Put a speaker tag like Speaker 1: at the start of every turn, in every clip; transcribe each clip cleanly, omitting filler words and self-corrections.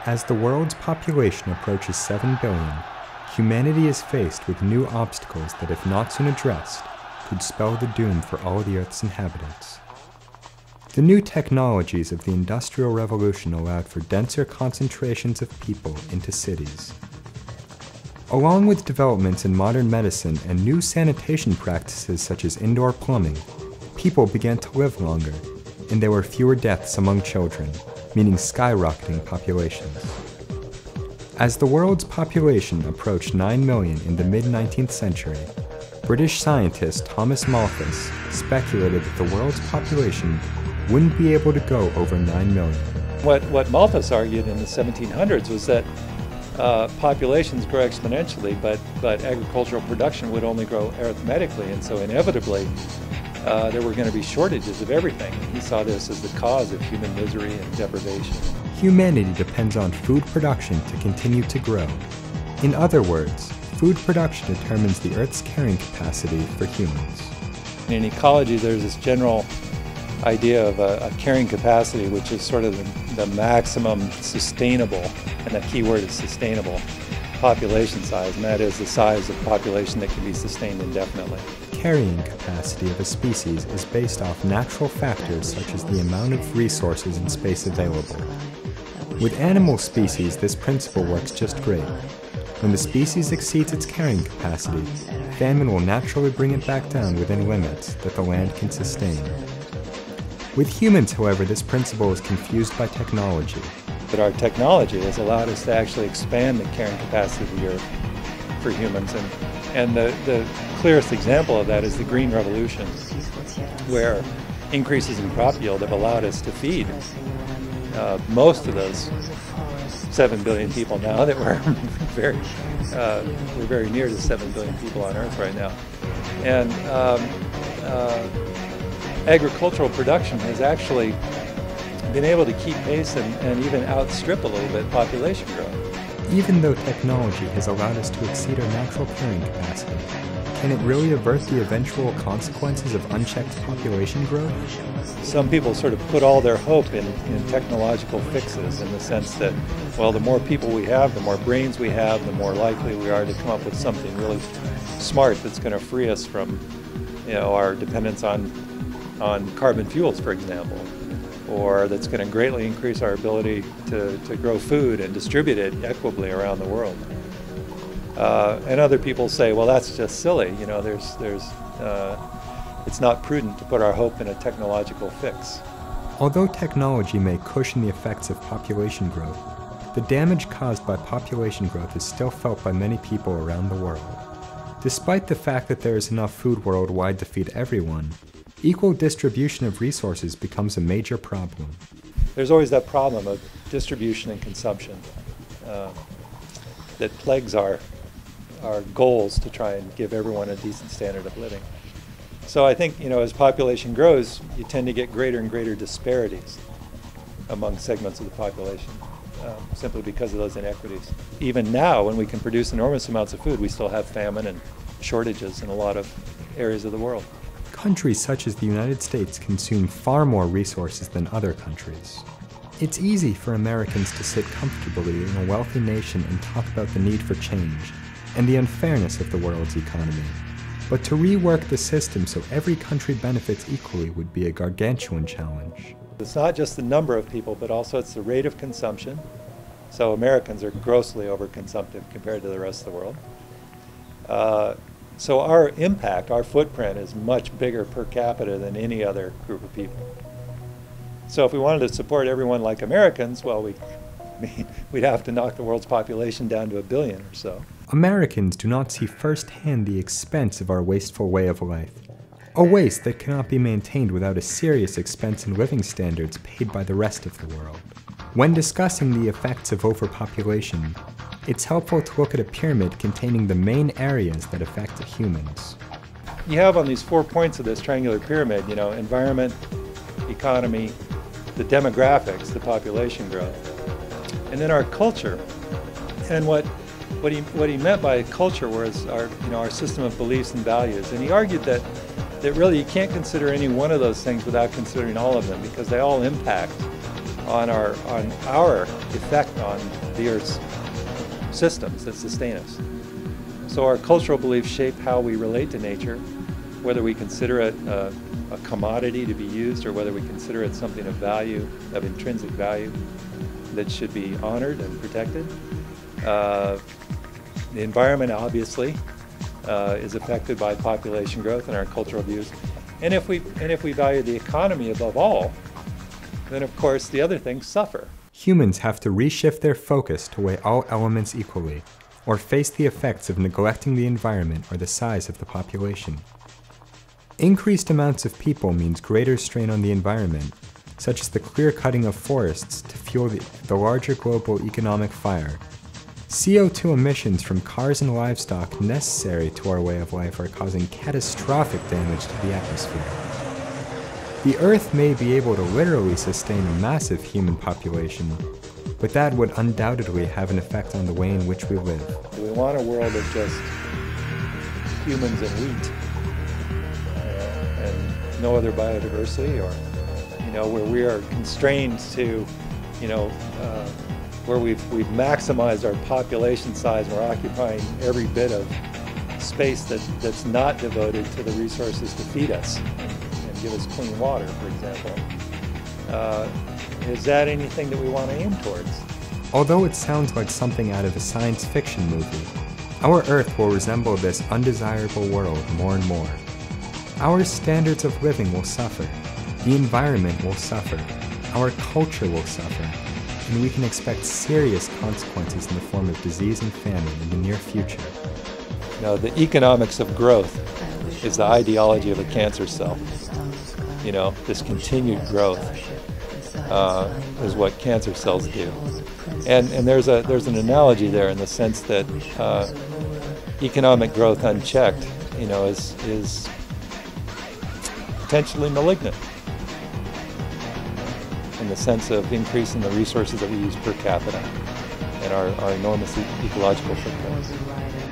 Speaker 1: As the world's population approaches 7 billion, humanity is faced with new obstacles that, if not soon addressed, could spell the doom for all the Earth's inhabitants. The new technologies of the Industrial Revolution allowed for denser concentrations of people into cities. Along with developments in modern medicine and new sanitation practices such as indoor plumbing, people began to live longer, and there were fewer deaths among children, meaning skyrocketing populations. As the world's population approached 9 million in the mid-19th century, British scientist Thomas Malthus speculated that the world's population wouldn't be able to go over 9 million.
Speaker 2: What Malthus argued in the 1700s was that populations grow exponentially, but agricultural production would only grow arithmetically, and so inevitably there were going to be shortages of everything. He saw this as the cause of human misery and deprivation. Humanity
Speaker 1: depends on food production to continue to grow. In other words, food production determines the Earth's carrying capacity for humans.
Speaker 2: In ecology, there's this general idea of a carrying capacity, which is sort of the maximum sustainable, and the key word is sustainable, population size, and that is the size of population that can be sustained indefinitely.
Speaker 1: Carrying capacity of a species is based off natural factors such as the amount of resources and space available. With animal species, this principle works just great. When the species exceeds its carrying capacity, famine will naturally bring it back down within limits that the land can sustain. With humans, however, this principle is confused by technology.
Speaker 2: But our technology has allowed us to actually expand the carrying capacity of the Earth for humans. And the clearest example of that is the Green Revolution, where increases in crop yield have allowed us to feed most of those 7 billion people now that we're very near to 7 billion people on Earth right now. And agricultural production has actually been able to keep pace and even outstrip a little bit population growth.
Speaker 1: Even though technology has allowed us to exceed our natural carrying capacity, can it really avert the eventual consequences of unchecked population growth?
Speaker 2: Some people sort of put all their hope in technological fixes, in the sense that, well, the more people we have, the more brains we have, the more likely we are to come up with something really smart that's going to free us from, our dependence on carbon fuels, for example, or that's going to greatly increase our ability to grow food and distribute it equitably around the world. And other people say, well, that's just silly. It's not prudent to put our hope in a technological fix.
Speaker 1: Although technology may cushion the effects of population growth, the damage caused by population growth is still felt by many people around the world. Despite the fact that there is enough food worldwide to feed everyone, equal distribution of resources becomes a major problem.
Speaker 2: There's always that problem of distribution and consumption that plagues our goals to try and give everyone a decent standard of living. So I think, as population grows, you tend to get greater and greater disparities among segments of the population, simply because of those inequities. Even now, when we can produce enormous amounts of food, we still have famine and shortages in a lot of areas of the world.
Speaker 1: Countries such as the United States consume far more resources than other countries. It's easy for Americans to sit comfortably in a wealthy nation and talk about the need for change and the unfairness of the world's economy. But to rework the system so every country benefits equally would be a gargantuan challenge.
Speaker 2: It's not just the number of people, but also it's the rate of consumption. So Americans are grossly overconsumptive compared to the rest of the world. So our impact, our footprint, is much bigger per capita than any other group of people. So if we wanted to support everyone like Americans, well, we'd have to knock the world's population down to 1 billion or so.
Speaker 1: Americans do not see firsthand the expense of our wasteful way of life, a waste that cannot be maintained without a serious expense in living standards paid by the rest of the world. When discussing the effects of overpopulation, it's helpful to look at a pyramid containing the main areas that affect humans.
Speaker 2: You have on these 4 points of this triangular pyramid, environment, economy, the demographics, the population growth, and then our culture. And what he meant by culture was our system of beliefs and values. And he argued that that really you can't consider any one of those things without considering all of them, because they all impact on our effect on the Earth's systems that sustain us. So our cultural beliefs shape how we relate to nature, whether we consider it a commodity to be used or whether we consider it something of value, of intrinsic value, that should be honored and protected. The environment, obviously, is affected by population growth and our cultural views. And if we value the economy above all, then of course the other things suffer.
Speaker 1: Humans have to reshift their focus to weigh all elements equally, or face the effects of neglecting the environment or the size of the population. Increased amounts of people means greater strain on the environment, such as the clear-cutting of forests to fuel the larger global economic fire. CO2 emissions from cars and livestock necessary to our way of life are causing catastrophic damage to the atmosphere. The Earth may be able to literally sustain a massive human population, but that would undoubtedly have an effect on the way in which we live.
Speaker 2: We want a world of just humans and wheat, and no other biodiversity, or where we are constrained to, where we've maximized our population size and we're occupying every bit of space that's not devoted to the resources to feed us and give us clean water, for example. Is that anything that we want to aim towards?
Speaker 1: Although it sounds like something out of a science fiction movie, our Earth will resemble this undesirable world more and more. Our standards of living will suffer, the environment will suffer, our culture will suffer, and we can expect serious consequences in the form of disease and famine in the near future.
Speaker 2: The economics of growth is the ideology of a cancer cell. This continued growth is what cancer cells do. And there's an analogy there in the sense that economic growth unchecked, is potentially malignant, in the sense of increasing the resources that we use per capita and our enormous ecological footprint.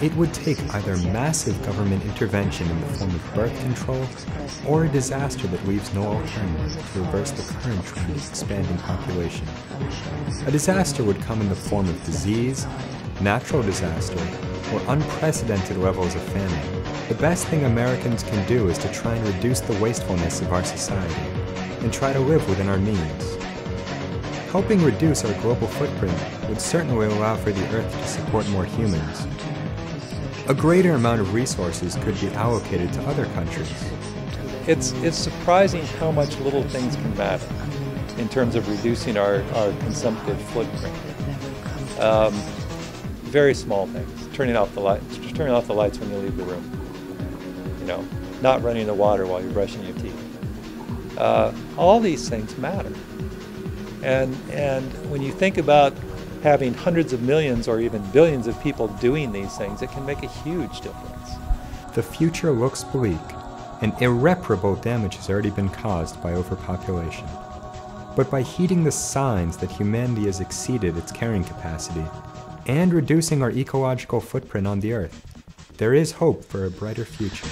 Speaker 1: It would take either massive government intervention in the form of birth control or a disaster that leaves no alternative to reverse the current trend of expanding population. A disaster would come in the form of disease, natural disaster, or unprecedented levels of famine. The best thing Americans can do is to try and reduce the wastefulness of our society and try to live within our means. Helping reduce our global footprint would certainly allow for the Earth to support more humans. A greater amount of resources could be allocated to other countries.
Speaker 2: It's surprising how much little things can matter in terms of reducing our consumptive footprint. Very small things. Turning off the lights when you leave the room. Not running the water while you're brushing your teeth. All these things matter. And when you think about having hundreds of millions or even billions of people doing these things, it can make a huge difference.
Speaker 1: The future looks bleak, and irreparable damage has already been caused by overpopulation. But by heeding the signs that humanity has exceeded its carrying capacity and reducing our ecological footprint on the Earth, there is hope for a brighter future.